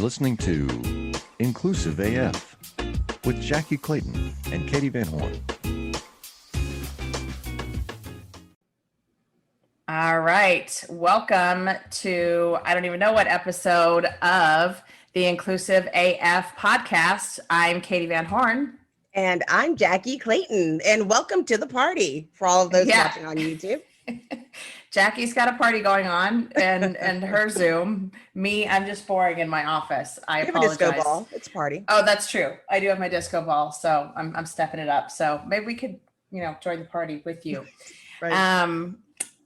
listening to Inclusive AF with Jackye Clayton and Katee Van Horn. All right. Welcome to, I don't even know what episode of the Inclusive AF podcast. I'm Katee Van Horn. And I'm Jackye Clayton. And welcome to the party for all of those watching on YouTube. Jackie's got a party going on and her Zoom. Me, I'm just boring in my office. I apologize. Have a disco ball. It's a party. Oh, that's true. I do have my disco ball, so I'm stepping it up. So maybe we could, join the party with you. Right.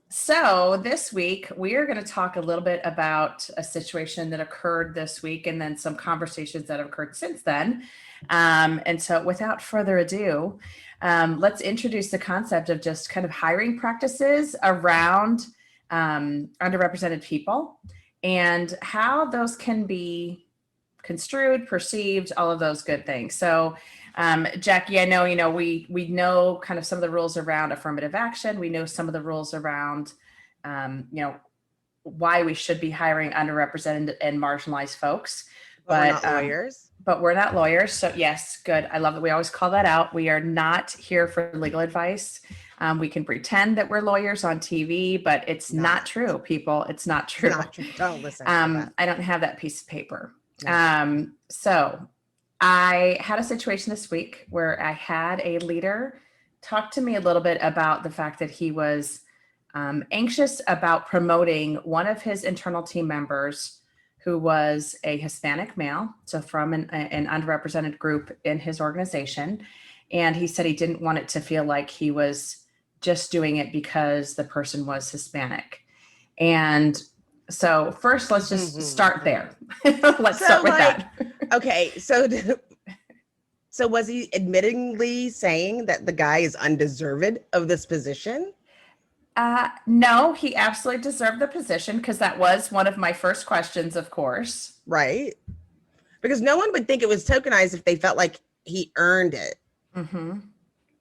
So this week we are going to talk a little bit about a situation that occurred this week and then some conversations that have occurred since then. And so without further ado, let's introduce the concept of just kind of hiring practices around underrepresented people and how those can be construed, perceived, all of those good things. So Jackye, I know, we know kind of some of the rules around affirmative action. We know some of the rules around, why we should be hiring underrepresented and marginalized folks. But we're not lawyers. But we're not lawyers. So yes, good. I love that we always call that out. We are not here for legal advice. We can pretend that we're lawyers on TV, but it's not true, people. It's not true. It's not true. Don't listen. I don't have that piece of paper. No. So I had a situation this week where I had a leader talk to me a little bit about the fact that he was anxious about promoting one of his internal team members who was a Hispanic male, so from an underrepresented group in his organization. And he said he didn't want it to feel like he was just doing it because the person was Hispanic. And so first, let's just start there. Let's start with that. Okay, so was he admittingly saying that the guy is undeserved of this position? No, he absolutely deserved the position because that was one of my first questions, of course. Right. Because no one would think it was tokenized if they felt like he earned it. Mm-hmm.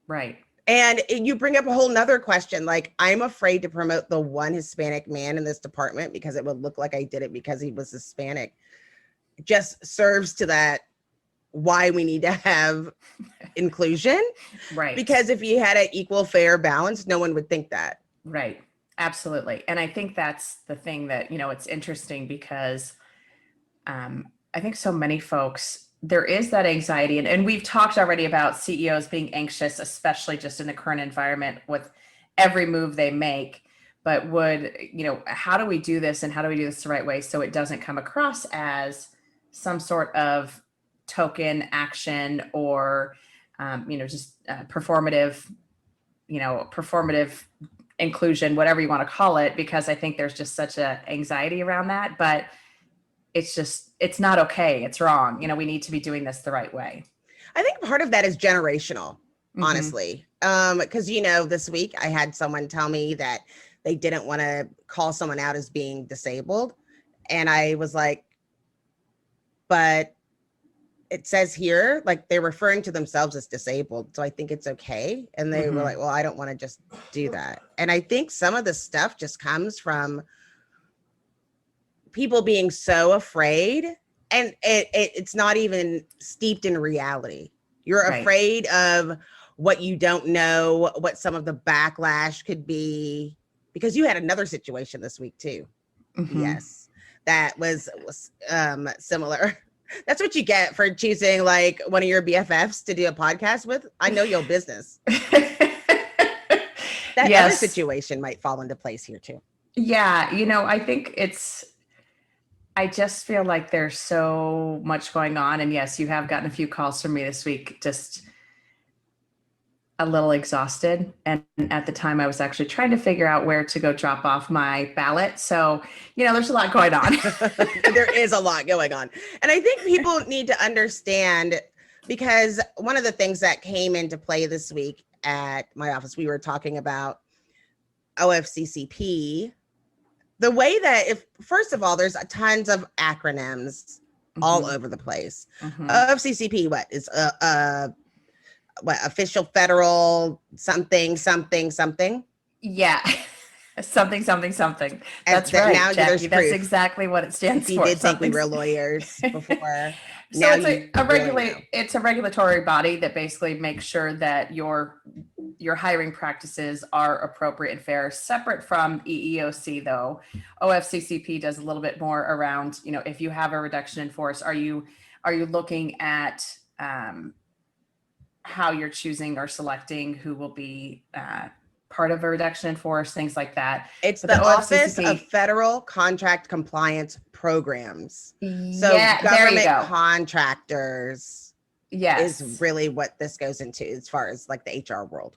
Right. And you bring up a whole nother question. Like, I'm afraid to promote the one Hispanic man in this department because it would look like I did it because he was Hispanic. Just serves to that why we need to have inclusion. Right. Because if you had an equal, fair balance, no one would think that. Right. Absolutely. And I think that's the thing that, it's interesting because I think so many folks, there is that anxiety. And we've talked already about CEOs being anxious, especially just in the current environment with every move they make. But how do we do this and how do we do this the right way so it doesn't come across as some sort of token action or, just performative inclusion, whatever you want to call it, because I think there's just such a anxiety around that, but it's not okay. It's wrong. We need to be doing this the right way. I think part of that is generational, honestly. Because, this week I had someone tell me that they didn't want to call someone out as being disabled. And I was like, but it says here, like they're referring to themselves as disabled. So I think it's okay. And they were like, well, I don't want to just do that. And I think some of the stuff just comes from people being so afraid, and it's not even steeped in reality. You're afraid of what you don't know, what some of the backlash could be, because you had another situation this week too. Yes, that was similar. That's what you get for choosing like one of your BFFs to do a podcast with. I know your business. That other situation might fall into place here too. Yeah. I think I just feel like there's so much going on. And yes, you have gotten a few calls from me this week, just a little exhausted. And at the time I was actually trying to figure out where to go drop off my ballot. So, there's a lot going on. There is a lot going on. And I think people need to understand, because one of the things that came into play this week at my office, we were talking about OFCCP, the way that first of all, there's tons of acronyms all over the place. OFCCP, what is official federal something. Yeah. Something, something, something. As That's that right, now there's Jackie. That's proof. exactly what it stands If you for. did think we Something. were lawyers before, So now it's you a really know. it's a regulatory body that basically makes sure that your hiring practices are appropriate and fair. Separate from EEOC, though, OFCCP does a little bit more around, if you have a reduction in force, are you looking at how you're choosing or selecting who will be part of a reduction in force, things like that. It's But the the Office of OFCCP, Federal Contract Compliance Programs. So yeah, there you government go. contractors Yes. is really what this goes into as far as like the HR world.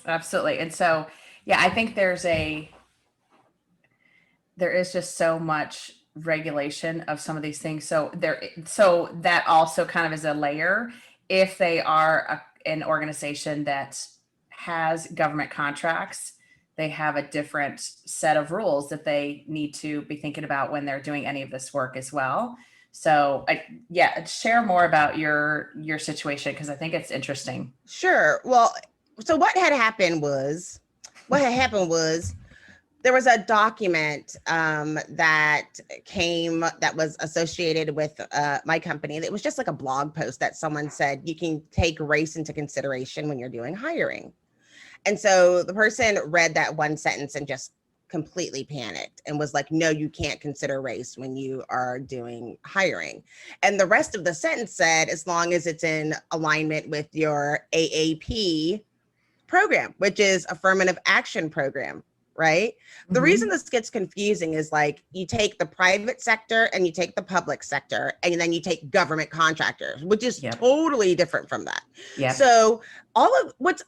Absolutely. And so, yeah, I think there is just so much regulation of some of these things. So that also kind of is a layer. If they are an organization that has government contracts, they have a different set of rules that they need to be thinking about when they're doing any of this work as well. So share more about your situation, because I think it's interesting. Sure. Well, so what had happened was there was a document that was associated with my company. That was just like a blog post that someone said you can take race into consideration when you're doing hiring. And so the person read that one sentence and just completely panicked and was like, no, you can't consider race when you are doing hiring. And the rest of the sentence said, as long as it's in alignment with your AAP program, which is Affirmative Action Program, right? The reason this gets confusing is like you take the private sector and you take the public sector and then you take government contractors, which is totally different from that. So what's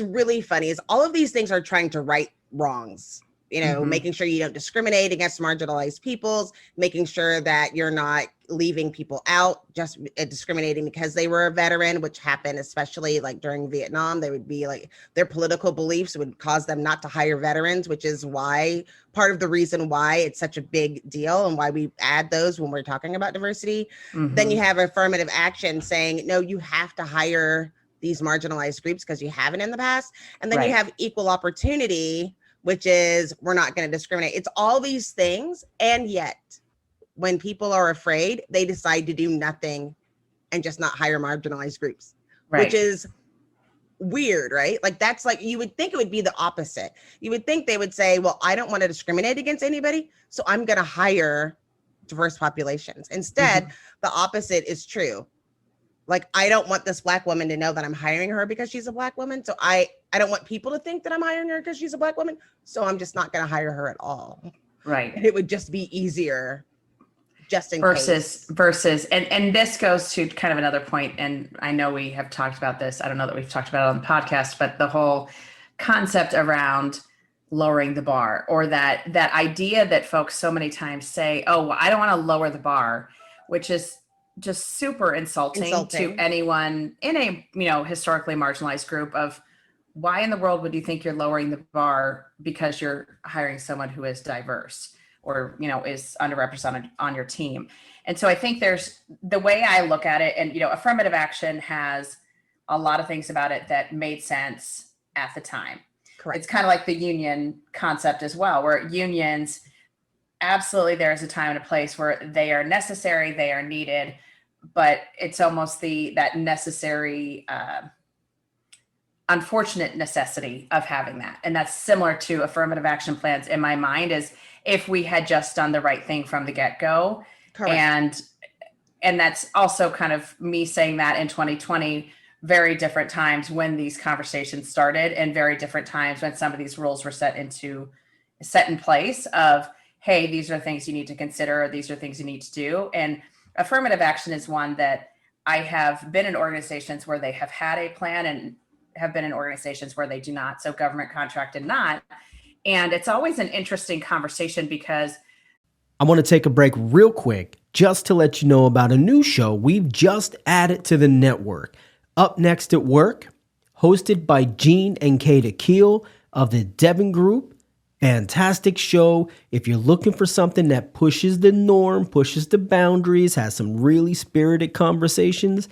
really funny is all of these things are trying to right wrongs, making sure you don't discriminate against marginalized peoples, making sure that you're not leaving people out, just discriminating because they were a veteran, which happened especially like during Vietnam. They would be like, their political beliefs would cause them not to hire veterans, which is why part of the reason why it's such a big deal and why we add those when we're talking about diversity. Then you have affirmative action saying, no, you have to hire these marginalized groups because you haven't in the past. And then you have equal opportunity, which is we're not going to discriminate. It's all these things. And yet when people are afraid, they decide to do nothing and just not hire marginalized groups, which is weird, right? Like that's like, you would think it would be the opposite. You would think they would say, well, I don't want to discriminate against anybody, so I'm going to hire diverse populations. Instead, the opposite is true. Like, I don't want this Black woman to know that I'm hiring her because she's a Black woman. So I don't want people to think that I'm hiring her because she's a Black woman. So I'm just not going to hire her at all. Right. And it would just be easier just in case. Versus, and this goes to kind of another point. And I know we have talked about this. I don't know that we've talked about it on the podcast, but the whole concept around lowering the bar, or that idea that folks so many times say, oh, well, I don't want to lower the bar, which is just super insulting to anyone in a historically marginalized group. Of why in the world would you think you're lowering the bar because you're hiring someone who is diverse or is underrepresented on your team? And so I think there's the way I look at it, and affirmative action has a lot of things about it that made sense at the time. Correct. It's kind of like the union concept as well, where unions, absolutely, there's a time and a place where they are necessary, they are needed, but it's almost that necessary, unfortunate necessity of having that. And that's similar to affirmative action plans in my mind, is if we had just done the right thing from the get-go. Correct. And that's also kind of me saying that in 2020, very different times when these conversations started, and very different times when some of these rules were set in place of, hey, these are things you need to consider, or these are things you need to do. And affirmative action is one that I have been in organizations where they have had a plan, and have been in organizations where they do not. So government contracted not. And it's always an interesting conversation, because I want to take a break real quick just to let you know about a new show we've just added to the network. Up Next at Work, hosted by Jackye and Katee of the Devon Group. Fantastic show. If you're looking for something that pushes the norm, pushes the boundaries, has some really spirited conversations,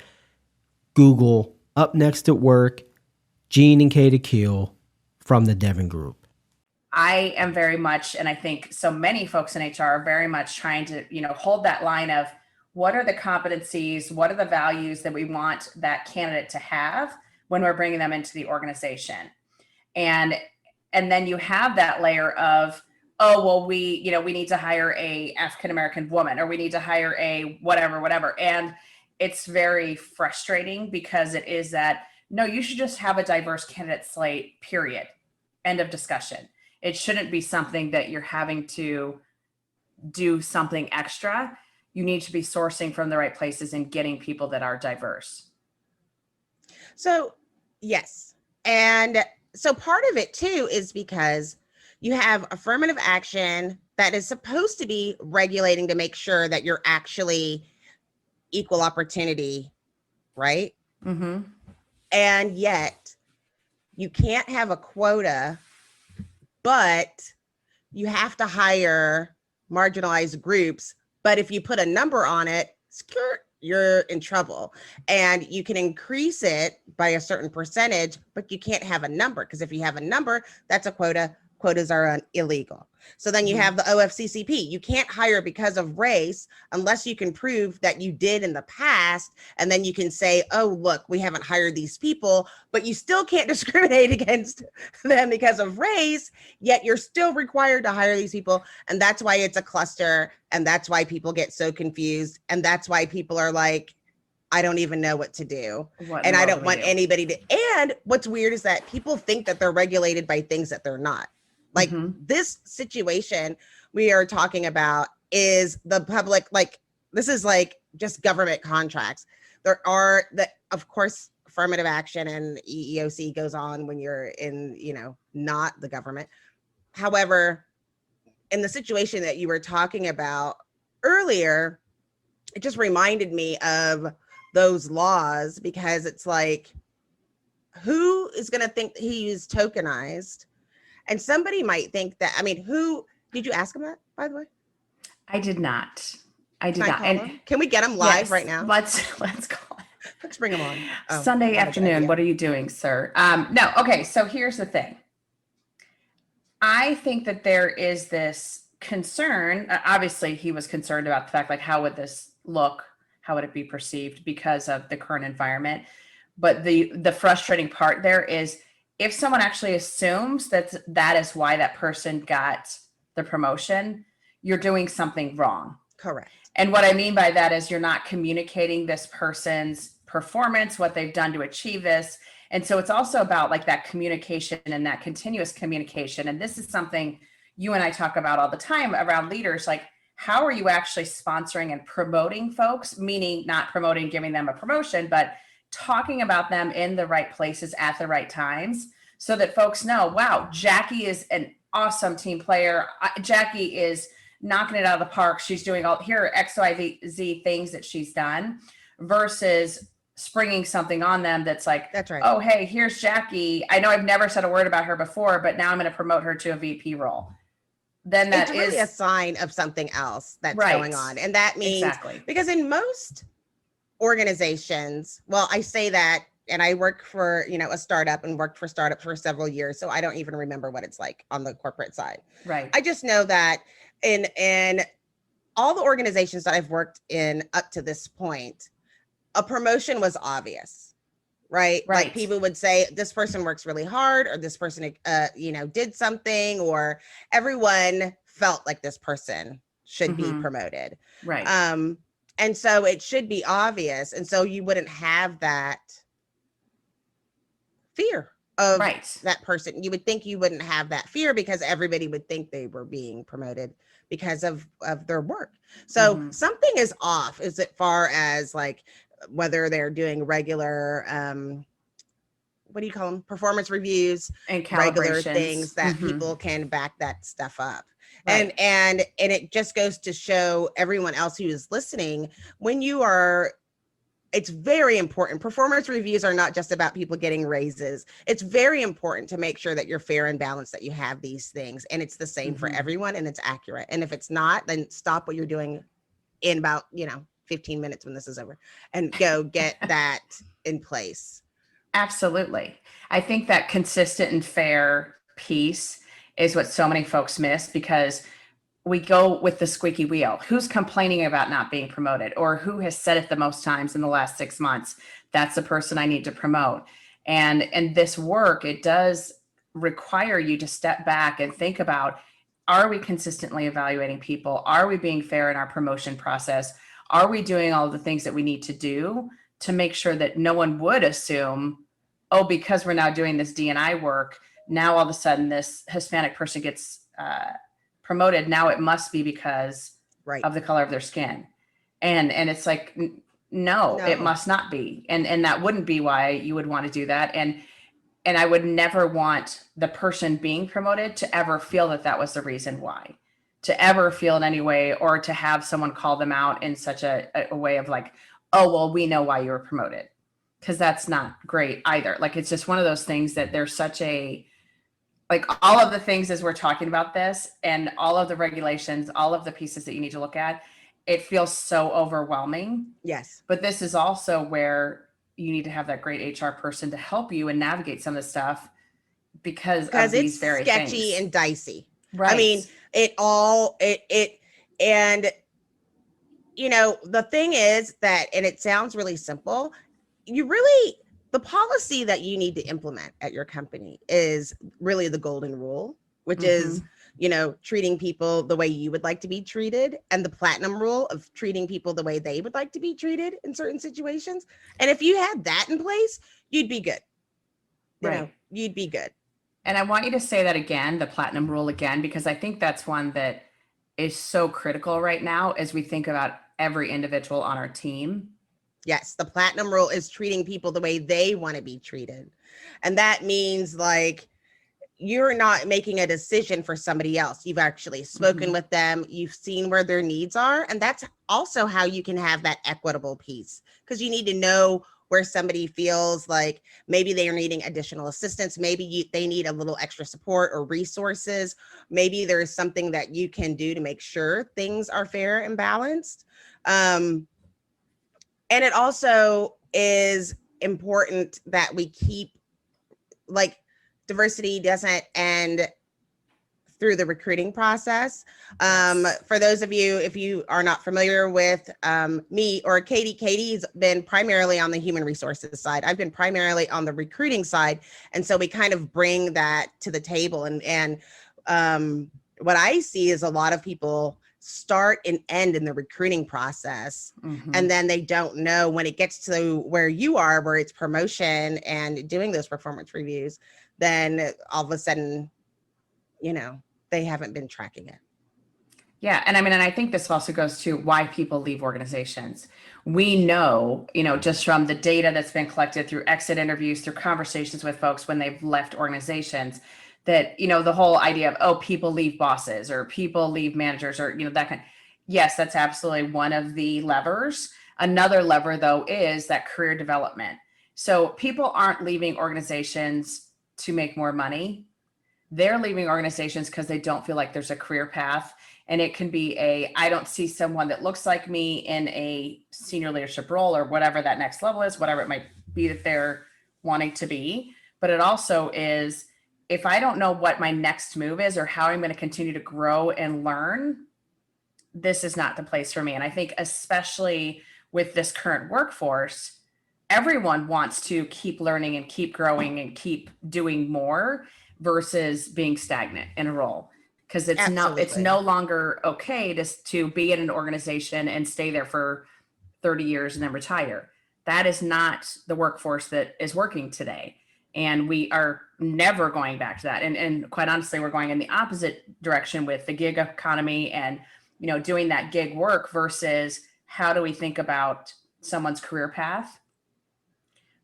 Google Up Next at Work, Jackye and Katee from the Devon Group. I am very much, and I think so many folks in HR are very much trying to, hold that line of what are the competencies, what are the values that we want that candidate to have when we're bringing them into the organization. And then you have that layer of, oh, well, we need to hire a African-American woman, or we need to hire a whatever. And it's very frustrating because it is that, no, you should just have a diverse candidate slate, period. End of discussion. It shouldn't be something that you're having to do something extra. You need to be sourcing from the right places and getting people that are diverse. So, yes. And so part of it too is because you have affirmative action that is supposed to be regulating to make sure that you're actually equal opportunity, right? Mm-hmm. And yet you can't have a quota, but you have to hire marginalized groups. But if you put a number on it, you're in trouble. And you can increase it by a certain percentage, but you can't have a number, because if you have a number, that's a quota. Quotas are illegal. So then you have the OFCCP. You can't hire because of race unless you can prove that you did in the past. And then you can say, oh, look, we haven't hired these people, but you still can't discriminate against them because of race, yet you're still required to hire these people. And that's why it's a cluster. And that's why people get so confused. And that's why people are like, I don't even know what to do. And I don't want anybody to. And what's weird is that people think that they're regulated by things that they're not. Like this situation we are talking about is the public, like this is like just government contracts. There are of course, affirmative action and EEOC goes on when you're in, not the government. However, in the situation that you were talking about earlier, it just reminded me of those laws, because it's like, who is going to think that he is tokenized? And somebody might think that, who, did you ask him that, by the way? I did not. And can we get him live right now? Let's call him. Let's bring him on. Oh, Sunday afternoon. What are you doing, sir? No. Okay. So here's the thing. I think that there is this concern. Obviously he was concerned about the fact, like, how would this look? How would it be perceived because of the current environment? But the frustrating part there is, if someone actually assumes that is why that person got the promotion, you're doing something wrong. Correct. And what I mean by that is you're not communicating this person's performance, what they've done to achieve this. And so it's also about like that communication and that continuous communication. And this is something you and I talk about all the time around leaders. Like, how are you actually sponsoring and promoting folks? Meaning not promoting, giving them a promotion, but talking about them in the right places at the right times, so that folks know, wow, Jackye is an awesome team player. Jackye is knocking it out of the park. She's doing here are X, Y, Z things that she's done, versus springing something on them that's like, that's right. Oh, hey, here's Jackye. I know I've never said a word about her before, but now I'm going to promote her to a VP role. Then that it's really a sign of something else that's going on. And that means, because in most organizations, well, I say that, and I work for, a startup and worked for startups for several years. So I don't even remember what it's like on the corporate side. Right. I just know that in all the organizations that I've worked in up to this point, a promotion was obvious, right? Like people would say, this person works really hard, or this person, did something, or everyone felt like this person should be promoted. Right. And so it should be obvious. And so you wouldn't have that fear of that person. You would think you wouldn't have that fear because everybody would think they were being promoted because of their work. So something is off as far as like whether they're doing regular, what do you call them? Performance reviews and regular things that people can back that stuff up. And it just goes to show everyone else who is listening, it's very important. Performance reviews are not just about people getting raises. It's very important to make sure that you're fair and balanced, that you have these things, and it's the same for everyone, and it's accurate. And if it's not, then stop what you're doing in about 15 minutes when this is over, and go get that in place. Absolutely. I think that consistent and fair piece is what so many folks miss, because we go with the squeaky wheel. Who's complaining about not being promoted, or who has said it the most times in the last 6 months? That's the person I need to promote. And this work, it does require you to step back and think about, are we consistently evaluating people? Are we being fair in our promotion process? Are we doing all the things that we need to do to make sure that no one would assume, oh, because we're now doing this D&I work, now all of a sudden this Hispanic person gets promoted. Now it must be because of the color of their skin. And it's like, no, it must not be. And that wouldn't be why you would want to do that. And I would never want the person being promoted to ever feel that that was the reason why, to ever feel in any way, or to have someone call them out in such a way of like, oh, well, we know why you were promoted. Because that's not great either. Like, it's just one of those things that there's such a, like, all of the things as we're talking about this and all of the regulations, all of the pieces that you need to look at, it feels so overwhelming. Yes. But this is also where you need to have that great HR person to help you and navigate some of the stuff because of these very sketchy things. And dicey. Right. I mean, and you know, the thing is that, and it sounds really simple, the policy that you need to implement at your company is really the golden rule, which is, you know, treating people the way you would like to be treated, and the platinum rule of treating people the way they would like to be treated in certain situations. And if you had that in place, you'd be good. You know, you'd be good. And I want you to say that again, the platinum rule again, because I think that's one that is so critical right now as we think about every individual on our team. Yes, the platinum rule is treating people the way they want to be treated. And that means, like, you're not making a decision for somebody else. You've actually spoken with them. You've seen where their needs are. And that's also how you can have that equitable piece, because you need to know where somebody feels like maybe they are needing additional assistance. Maybe they need a little extra support or resources. Maybe there's something that you can do to make sure things are fair and balanced. And it also is important that we keep, like, diversity doesn't end through the recruiting process. For those of you, if you are not familiar with me or Katie, Katie's been primarily on the human resources side. I've been primarily on the recruiting side. And so we kind of bring that to the table. And what I see is a lot of people start and end in the recruiting process. And then they don't know when it gets to where you are, where it's promotion and doing those performance reviews, then all of a sudden, you know, they haven't been tracking it. Yeah. And I mean, and I think this also goes to why people leave organizations. We know, you know, just from the data that's been collected through exit interviews, through conversations with folks when they've left organizations, that, you know, the whole idea of, oh, people leave bosses or people leave managers or, you know, that kind. Yes, that's absolutely one of the levers. Another lever, though, is that career development. So people aren't leaving organizations to make more money. They're leaving organizations because they don't feel like there's a career path. And it can be I don't see someone that looks like me in a senior leadership role or whatever that next level is, whatever it might be that they're wanting to be. But it also is, if I don't know what my next move is or how I'm going to continue to grow and learn, this is not the place for me. And I think especially with this current workforce, everyone wants to keep learning and keep growing and keep doing more versus being stagnant in a role. Because it's no longer okay to be in an organization and stay there for 30 years and then retire. That is not the workforce that is working today. And we are never going back to that. And quite honestly, we're going in the opposite direction with the gig economy and, you know, doing that gig work versus how do we think about someone's career path,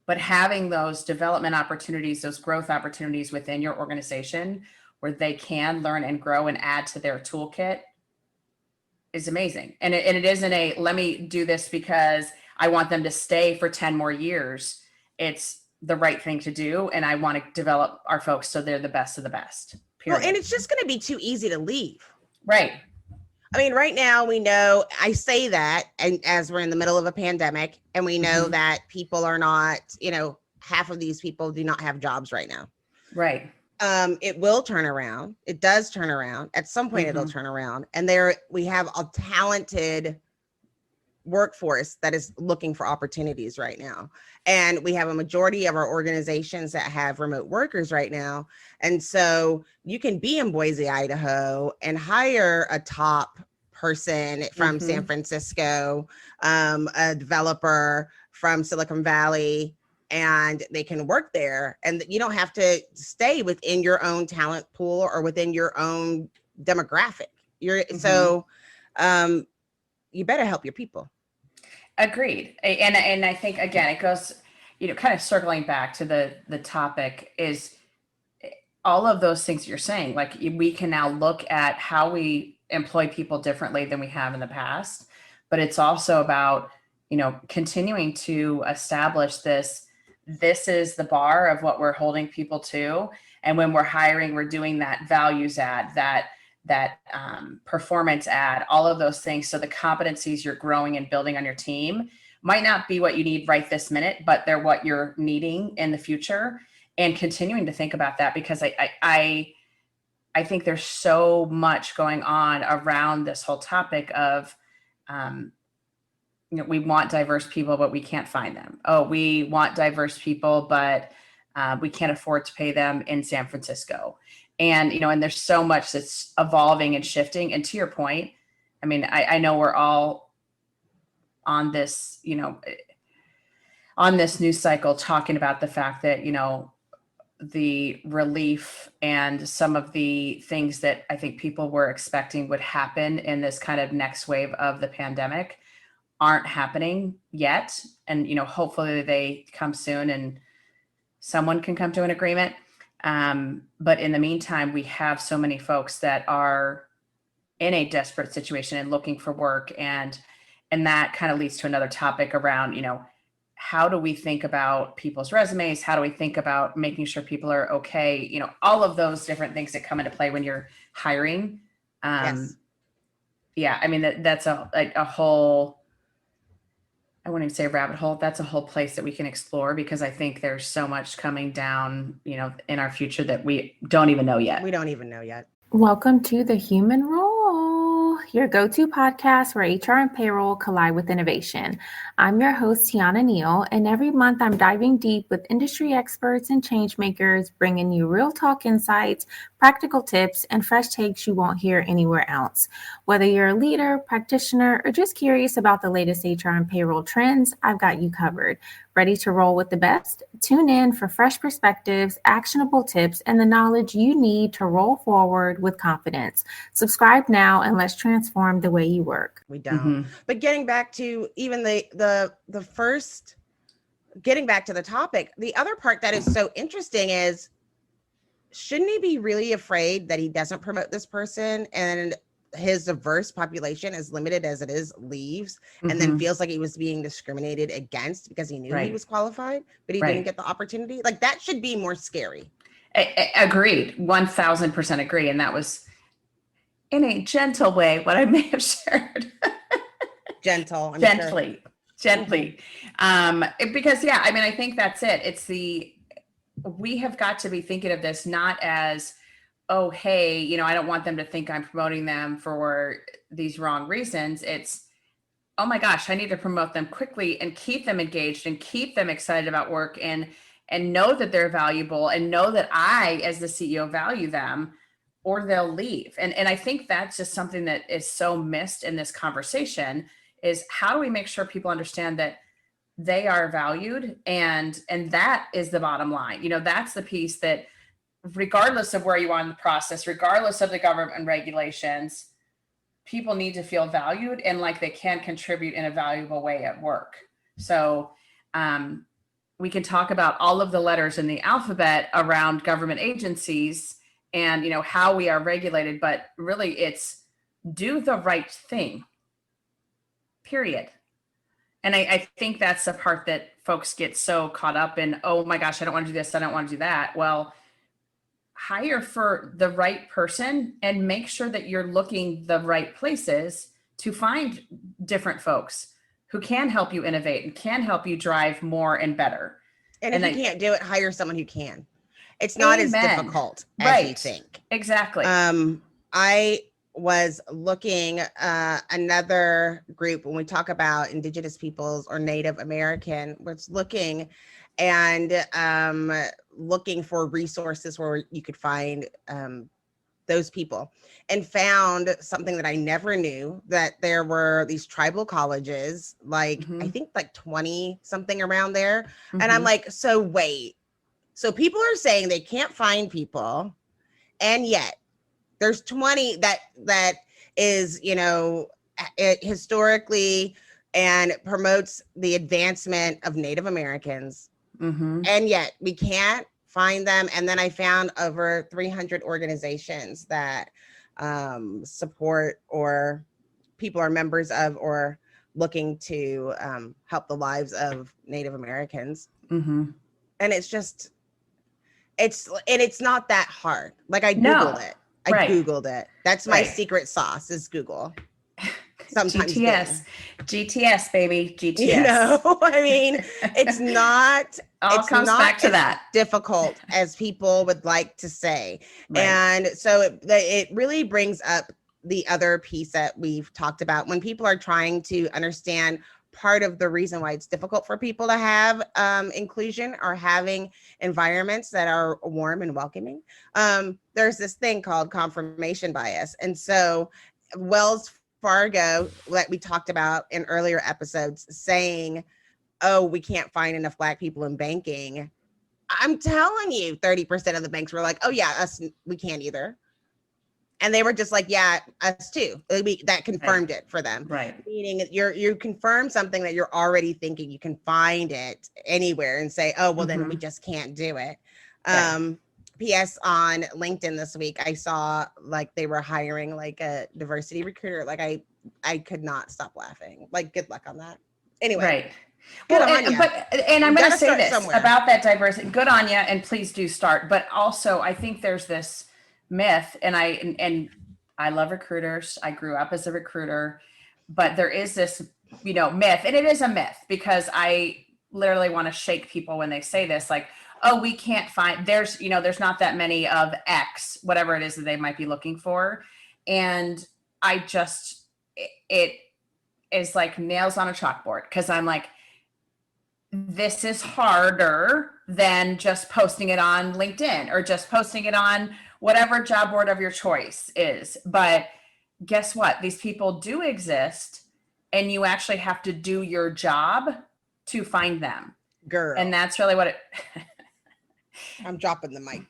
but having those development opportunities, those growth opportunities within your organization where they can learn and grow and add to their toolkit is amazing. And it isn't let me do this because I want them to stay for 10 more years. It's the right thing to do. And I want to develop our folks so they're the best of the best. Period. Well, and it's just going to be too easy to leave. Right. I mean, right now we know, I say that, and as we're in the middle of a pandemic, and we know that people are not, you know, half of these people do not have jobs right now. Right. It will turn around. It does turn around. At some point, it'll turn around. And we have a talented workforce that is looking for opportunities right now. And we have a majority of our organizations that have remote workers right now. And so you can be in Boise, Idaho and hire a top person from San Francisco, a developer from Silicon Valley, and they can work there. And you don't have to stay within your own talent pool or within your own demographic. So you better help your people. Agreed. And I think, again, it goes, kind of circling back to the topic is all of those things you're saying. Like, we can now look at how we employ people differently than we have in the past, but it's also about, continuing to establish this is the bar of what we're holding people to. And when we're hiring, we're doing that values ad, that performance ad, all of those things. So the competencies you're growing and building on your team might not be what you need right this minute, but they're what you're needing in the future. And continuing to think about that, because I think there's so much going on around this whole topic of, we want diverse people, but we can't find them. Oh, we want diverse people, but we can't afford to pay them in San Francisco. And, and there's so much that's evolving and shifting. And to your point, I mean, I know we're all on this, on this news cycle talking about the fact that, the relief and some of the things that I think people were expecting would happen in this kind of next wave of the pandemic aren't happening yet. And, hopefully they come soon and someone can come to an agreement. But in the meantime, we have so many folks that are in a desperate situation and looking for work. And that kind of leads to another topic around, how do we think about people's resumes? How do we think about making sure people are okay? All of those different things that come into play when you're hiring. Yes. Yeah. I mean, that's a whole, I wouldn't even say a rabbit hole. That's a whole place that we can explore, because I think there's so much coming down, in our future that we don't even know yet. We don't even know yet. Welcome to The Human Role, your go-to podcast where HR and payroll collide with innovation. I'm your host, Tiana Neal, and every month I'm diving deep with industry experts and change makers, bringing you real talk insights, practical tips, and fresh takes you won't hear anywhere else. Whether you're a leader, practitioner, or just curious about the latest HR and payroll trends, I've got you covered. Ready to roll with the best? Tune in for fresh perspectives, actionable tips, and the knowledge you need to roll forward with confidence. Subscribe now and let's transform the way you work. We don't. But getting back to even the first, getting back to the topic, the other part that is so interesting is, shouldn't he be really afraid that he doesn't promote this person and his diverse population, as limited as it is, leaves and then feels like he was being discriminated against because he knew he was qualified, but he didn't get the opportunity? Like, that should be more scary. Agreed. 1000% agree. And that was in a gentle way what I may have shared. Gently. Because I mean, I think that's it. We have got to be thinking of this not as, oh, hey, I don't want them to think I'm promoting them for these wrong reasons. It's, oh my gosh, I need to promote them quickly and keep them engaged and keep them excited about work and know that they're valuable and know that I, as the CEO, value them, or they'll leave. And I think that's just something that is so missed in this conversation, is how do we make sure people understand that they are valued, and that is the bottom line. That's the piece that, regardless of where you are in the process, regardless of the government regulations, people need to feel valued and like they can contribute in a valuable way at work. So we can talk about all of the letters in the alphabet around government agencies and, how we are regulated, but really it's do the right thing, period. And I think that's the part that folks get so caught up in, oh my gosh, I don't want to do this, I don't want to do that. Well, hire for the right person and make sure that you're looking the right places to find different folks who can help you innovate and can help you drive more and better. And if you can't do it, hire someone who can. It's not as Amen. difficult as you Right. think. Exactly. I was looking another group when we talk about Indigenous peoples or Native American, was looking and looking for resources where you could find those people, and found something that I never knew, that there were these tribal colleges, like I think like 20 something around there. And I'm like, so wait, so people are saying they can't find people, and yet there's 20 that is, you know, it historically and promotes the advancement of Native Americans. And yet we can't find them. And then I found over 300 organizations that support, or people are members of, or looking to help the lives of Native Americans. And it's just, it's not that hard. Like I Googled it. I Googled it. That's my secret sauce, is Google. Sometimes GTS, baby. GTS. You know, I mean, it's not, All comes back to that. difficult as people would like to say. And so it really brings up the other piece that we've talked about when people are trying to understand part of the reason why it's difficult for people to have inclusion or having environments that are warm and welcoming. There's this thing called confirmation bias. And so Wells Fargo, that we talked about in earlier episodes, saying, oh, we can't find enough Black people in banking. I'm telling you, 30% of the banks were like, oh yeah, us, we can't either. And they were just like, yeah, us too. That confirmed it for them. Meaning you confirm something that you're already thinking. You can find it anywhere and say, oh, well, then we just can't do it. P.S. on LinkedIn this week, I saw like they were hiring like a diversity recruiter. Like I could not stop laughing. Like, good luck on that. Anyway. Well, and I'm going to say this about that diversity. Good on you, and please do start. But also, I think there's this myth, and I love recruiters. I grew up as a recruiter, but there is this, you know, myth, and it is a myth, because I literally want to shake people when they say this, like, oh, we can't find, there's not that many of X, whatever it is that they might be looking for. And I just, it is like nails on a chalkboard, because I'm like, this is harder than just posting it on LinkedIn or just posting it on whatever job board of your choice is. But guess what? These people do exist, and you actually have to do your job to find them. Girl. And that's really what it... I'm dropping the mic.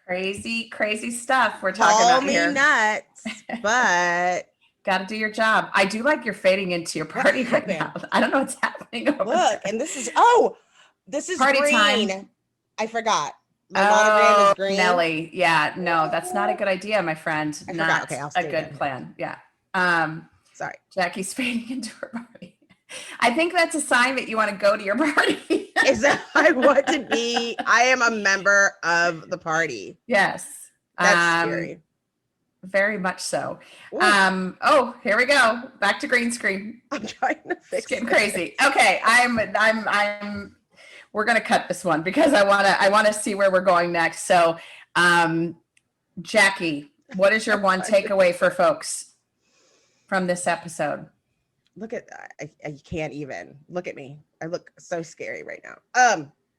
Crazy stuff we're talking about here. Call me nuts, but... Got to do your job. I do like you're fading into your party right now. I don't know what's happening over there. And this is party green. Time. I forgot. My monogram is green. Nelly. Yeah, no, that's not a good idea, my friend. Not Okay, I'll a good plan. Yeah. Sorry. Jackie's fading into her party. I think that's a sign that you want to go to your party. Is that I want to be? I am a member of the party. Yes. That's scary. Very much so. Oh, here we go. Back to green screen. I'm trying to fix it's getting crazy. Okay. We're going to cut this one because I want to see where we're going next. So, Jackie, what is your one takeaway for folks from this episode? Look at, I can't even look at me. I look so scary right now.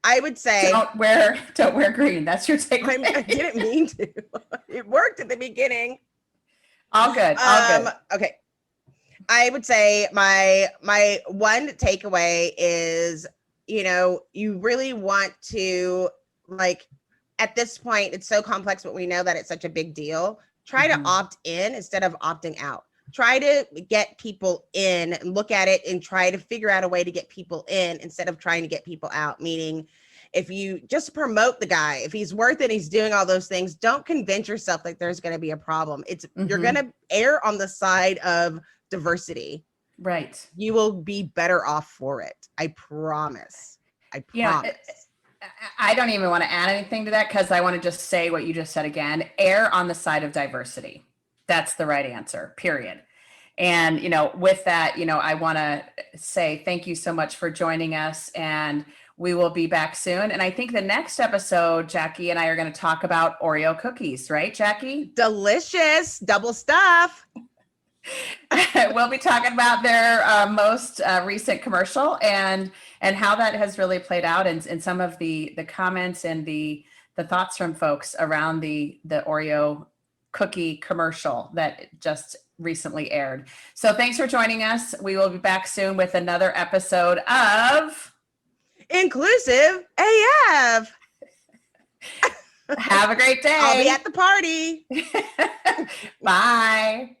I would say don't wear green. That's your takeaway. I didn't mean to. It worked at the beginning. All good. Okay. I would say my one takeaway is, you really want to, like, at this point, it's so complex, but we know that it's such a big deal. Try to opt in instead of opting out. Try to get people in and look at it and try to figure out a way to get people in instead of trying to get people out. Meaning, if you just promote the guy, if he's worth it, he's doing all those things, don't convince yourself like there's going to be a problem. You're going to err on the side of diversity. Right. You will be better off for it. I promise. I don't even want to add anything to that because I want to just say what you just said again. Err on the side of diversity. That's the right answer, period. And, with that, I want to say thank you so much for joining us. And we will be back soon. And I think the next episode, Jackye and I are going to talk about Oreo cookies, right, Jackye? Delicious, double stuff. We'll be talking about their most recent commercial and how that has really played out, and some of the comments and the thoughts from folks around the Oreo cookie commercial that just recently aired. So thanks for joining us. We will be back soon with another episode of Inclusive AF. Have a great day. I'll be at the party. Bye.